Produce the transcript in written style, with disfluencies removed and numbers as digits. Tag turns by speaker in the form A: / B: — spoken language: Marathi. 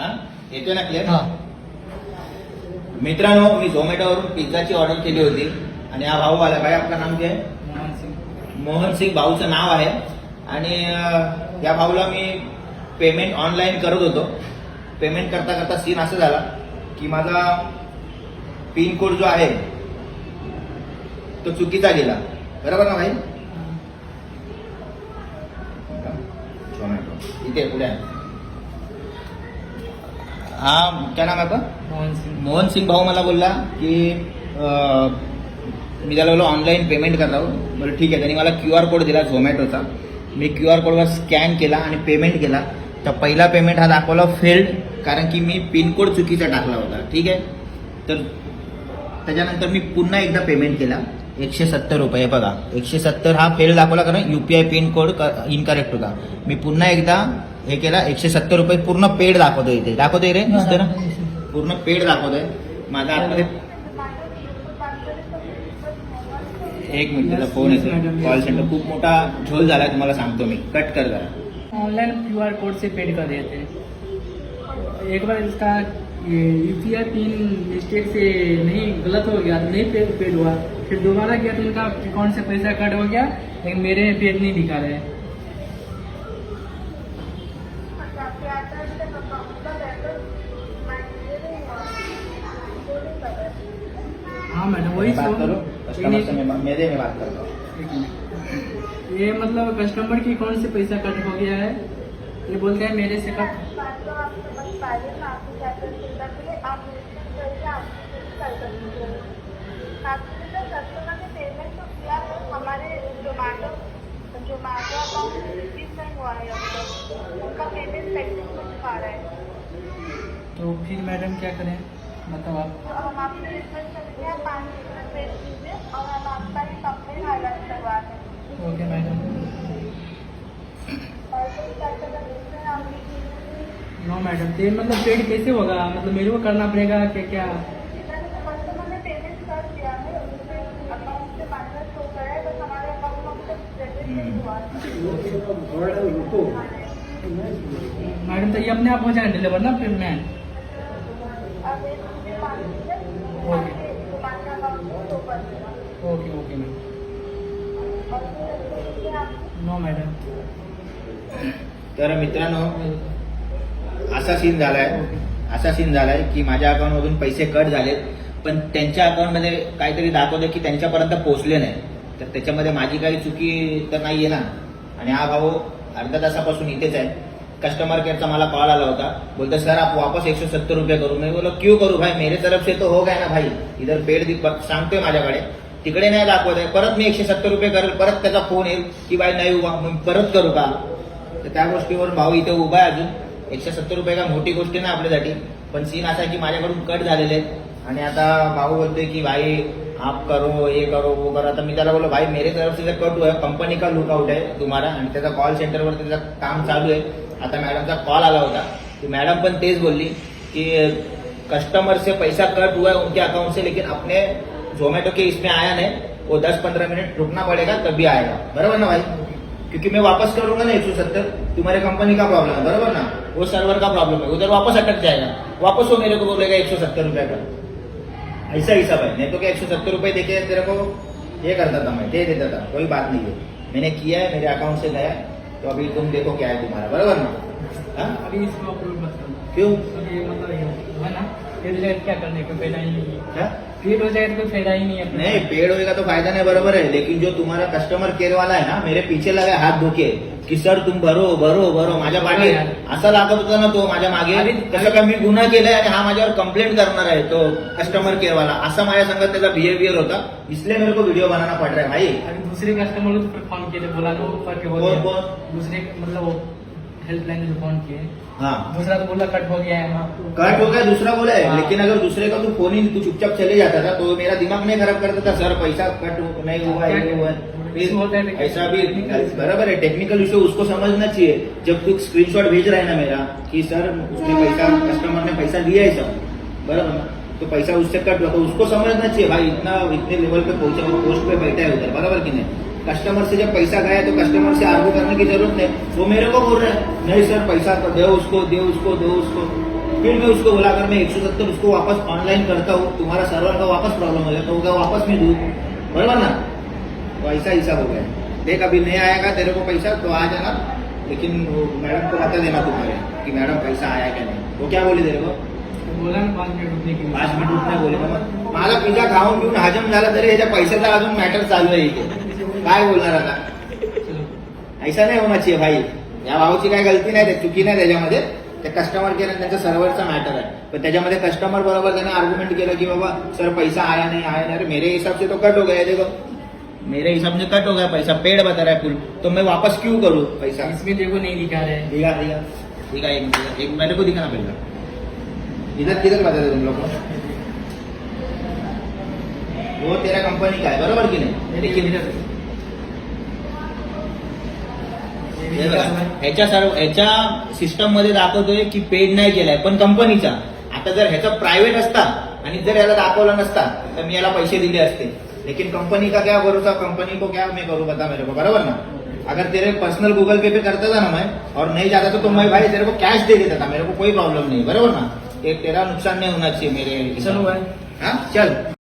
A: हा येतोय ना क्लिअर?
B: हा.
A: मित्रांनो, मी झोमॅटोवरून पिझ्झाची ऑर्डर केली होती आणि हा भाऊ आला. काय आपलं नाम काय? मोहन सिंग भाऊचं नाव आहे. आणि या भाऊला मी पेमेंट ऑनलाईन करत होतो. पेमेंट करता करता सीन असं झाला की माझा पिन कोड जो आहे तो चुकीचा गेला. बरोबर ना भाई? झोमॅटो इथे पुढे आहे. हा क्या नाम आहे आपण? मोहन सिंग भाऊ मला बोलला की मी त्याला बोललो ऑनलाईन पेमेंट करता हूं. बरं ठीक आहे. त्यांनी मला QR कोड दिला झोमॅटोचा. मी QR कोडवर स्कॅन केला आणि पेमेंट केला. तर पहिला पेमेंट हा दाखवला फेल्ड, कारण की मी पिनकोड चुकीचा टाकला होता. ठीक आहे. तर त्याच्यानंतर मी पुन्हा एकदा पेमेंट केला 170 रुपये. बघा 170 हा फेल दाखवला, कारण UPI पिन कोड इनकरेक्ट होता. मी पुन्हा एकदा हे केला 170 रुपये पूर्ण पेड दाखवतोय. इथे दाखवतोय रे, दिसतोय ना? पूर्ण पेड दाखवतोय. माझा आतमध्ये एक मिनिट, त्याचा फोन येतो. कॉल सेंटर खूप मोठा झोल झालाय, तुम्हाला सांगतो मी. कट कर जरा.
B: ऑनलाइन QR कोड से पेड कर दिए थे. एक बार इसका UPI पिन मिस्टेक से नहीं गलत हो गया, नहीं पेड हुआ. फिर दोबारा किया तो उनका अकाउंट से पैसा कट हो गया, लेकिन मेरे में पेड नहीं दिखा रहे. हाँ मैडम, वही
A: बात करो कस्टमर से.
B: ये
A: मेरे में बात करता हूँ.
B: ये मतलब कस्टमर की अकाउंट से पैसा कट हो गया है. ये बोलते हैं मेरे से कट.
C: हमारे जोमैटो अकाउंट नहीं हुआ है अभी तक. उनका पेमेंट पेंडिंग में दिखा रहा है.
B: तो फिर मैडम क्या करें, मतलब आप?
C: तो हम आपसे रिक्वेस्ट करेंगे, आप 5 मिनट वेट कीजिए और हम आपका ये कंप्लेंट हाईलाइट करवा दें.
B: Okay madam.
C: और कोई कस्टमर दूसरे आप
B: नो मैडम, तो ये मतलब पेड कैसे होगा, मतलब मेरे को करना पड़ेगा क्या क्या?
C: कस्टमर ने पेमेंट कर दिया है, उसके अकाउंट से माइनस हो गया है, बस हमारे अकाउंट में क्रेडिट नहीं हुआ है.
B: मैडम तो ये अपने आप हो जाए डिलीवर ना पेमेंट?
C: अब एक मुझे 5 मिनट
B: ओके.
C: दुकान का अकाउंट को शो कर देना.
B: Okay okay ma'am.
C: और फिर आप
B: नो मैडम.
A: तर मित्रांनो, असा सीन झालाय की माझ्या अकाउंटमधून पैसे कट झालेत, पण त्यांच्या अकाउंटमध्ये काहीतरी दाखवतं की त्यांच्यापर्यंत पोहोचले नाही. तर त्याच्यामध्ये माझी काही चुकी तर नाहीये ना. आणि हा भाऊ अर्धा तासापासून इथेच आहे. कस्टमर केअरचा मला कॉल आला होता. बोलते सर आप वापस 170 रुपये करू. मैं बोला क्यों करू भाई, मेरे तरफ से तो हो गया ना भाई. इधर पेड सांगतोय माझ्याकडे, तिकडे नाही दाखवत आहे. परत मी 170 रुपये करेल, परत त्याचा फोन येईल की भाई नाही हुआ, मग परत करू का? तर त्या गोष्टीवर भाऊ इथे उभा आहे अजून. 170 रुपये का मोठी गोष्ट नाही आपल्यासाठी, पण सीन असा की माझ्याकडून कट झालेले आहेत. आणि आता भाऊ बोलतोय की भाई आप करो, ये करो, वो करो. आता मी त्याला बोललो भाई मेरे तरफ से कट हुआ है, कंपनी का लुकआउट है तुम्हारा. आणि त्याचा कॉल सेंटरवर त्याचं काम चालू आहे. आता मॅडमचा कॉल आला होता की मॅडम पण तेच बोलली की कस्टमर से पैसा कट हुआ है उनके अकाउंट से, लेकिन अपने जोमैटो के इसमें आया नहीं. वो 10-15 मिनट रुकना पड़ेगा तभी आएगा. बराबर ना भाई? क्योंकि मैं वापस करूंगा ना 170, तुम्हारे कंपनी का प्रॉब्लम है. बराबर ना? वो सर्वर का प्रॉब्लम है, उधर वापस अटक जाएगा. वापस वो मेरे को बोलेगा 170 रुपये का. ऐसा हिसाब है. नहीं तो क्या 170 रुपये देके तेरे को ये करता था, मैं दे देता था. कोई बात नहीं है, मैंने किया है, मेरे अकाउंट से गया. तो अभी तुम देखो क्या है तुम्हारा. बराबर ना? हाँ?
B: अभी इसको अप्रूव मत करो.
A: क्यों?
B: अभी मतलब ये है ना, पेड हो जाए क्या करने को, फायदा ही नहीं है.
A: क्या?
B: पेड हो जाए तो कोई फायदा ही नहीं है.
A: नहीं, पेड होएगा तो फायदा नहीं, बरोबर है. लेकिन जो तुम्हारा कस्टमर केअर वाला है ना, मेरे पीछे लगा हात धोके की सर तुम भरो भरो भरो. माझ्या पाठी असा लागत होता ना तो माझ्या मागे, तसं का मी गुन्हा केलाय आणि हा माझ्यावर कंप्लेंट करणार आहे तो कस्टमर केअर वाला. असा माझ्या संगत त्याचा बिहेवियर होता. इसलिए मेरे को वीडियो बनाना पड़ रहा है भाई.
B: अभी दूसरे कस्टमर को फोन किए थे, बोला तो करके बोल
A: कौन
B: दिया.
A: कौन?
B: दूसरे मतलब हेल्पलाइन में फोन किए.
A: हाँ,
B: दूसरा तो बोला कट हो गया है.
A: कट हो गया, दूसरा बोला है.
B: हाँ.
A: लेकिन अगर दूसरे का तू फोन ही तू चुपचाप चले जाता था तो मेरा दिमाग नहीं खराब करता था. सर पैसा कट नहीं हुआ है, ये हुआ है.
B: इशू होता है.
A: ऐसा भी बराबर है. टेक्निकल इशू उसको समझना चाहिए. जब तू स्क्रीनशॉट भेज रहा है ना मेरा कि सर उसने पैसा, कस्टमर ने पैसा दिया है सब, बराबर ना, तो पैसा उससे कट हुआ, तो उसको समझना चाहिए भाई इतने लेवल पे पहुंचा, वो पोस्ट पे बैठा है उधर. बराबर की नहीं? कस्टमर से जब पैसा गया तो कस्टमर से आर्ग्यू करने की जरूरत नहीं. वो मेरे को बोल रहा है नहीं सर पैसा दो उसको, दो उसको, दो उसको. फिर मैं उसको बोला अगर मैं 170 उसको वापस ऑनलाइन करता हूँ तुम्हारा सर्वर का वापस प्रॉब्लम हो जाए तो होगा वापस मैं दूँ, बराबर ना? तो ऐसा हिसाब हो गया। देख अभी नहीं आएगा तेरे को पैसा तो आ जाना, लेकिन वो मैडम को बता देना तुम्हारे कि मैडम पैसा आया क्या नहीं। वो क्या बोली तेरे को?
B: बोला ना 5 मिनिट रुकने के लिए।
A: 5 मिनिट उठणे बोले ना. मला पिझ्झा खाऊन पिऊन हजम झाला तरी ह्याच्या पैशाचा अजून मॅटर चालू आहे इथे. काय बोलणार आता? ऐसा नाही होणार चाहिए भाई. या भाऊची काय गलती नाही, ते चुकी नाही त्याच्यामध्ये. ते कस्टमर केअर त्यांच्या सर्व्हरचा मॅटर आहे, पण त्याच्यामध्ये कस्टमर बरोबर त्याने आर्ग्युमेंट केलं की बाबा सर पैसा आया नहीं आया नहीं. अरे मेरे हिसाब से तो कट हो गया, देखो मेरे हिसाब से कट हो गया पैसा, पेड बता रहा है फुल, तो मैं वापस क्यों करूँ पैसा?
B: इसमें देखो नहीं दिखा रहे हैं।
A: दिखा दिखा दिखा एक मेरे को दिखाना पड़ेगा. इधर किधर बताते तुम लोग को? वो तेरा कंपनी का है, बरोबर की नाही? लेकिन ह्याच्या सिस्टम मध्ये दाखवतोय की पेड नाही केलाय, पण कंपनीचा. आता जर ह्याचा प्रायव्हेट असता आणि जर याला दाखवला नसता तर मी याला पैसे दिले असते. लेकिन कंपनी का क्या भरोसा, कंपनी को क्या मैं करूँ बता मेरे को, बराबर ना? अगर तेरे पर्सनल गूगल पे करता था ना मैं और नहीं जाता तो मैं भाई तेरे को कैश दे देता था, मेरे को कोई प्रॉब्लम नहीं, बराबर ना? तेरा नुकसान नहीं होना चाहिए मेरे.
B: चलो भाई.
A: हाँ चल.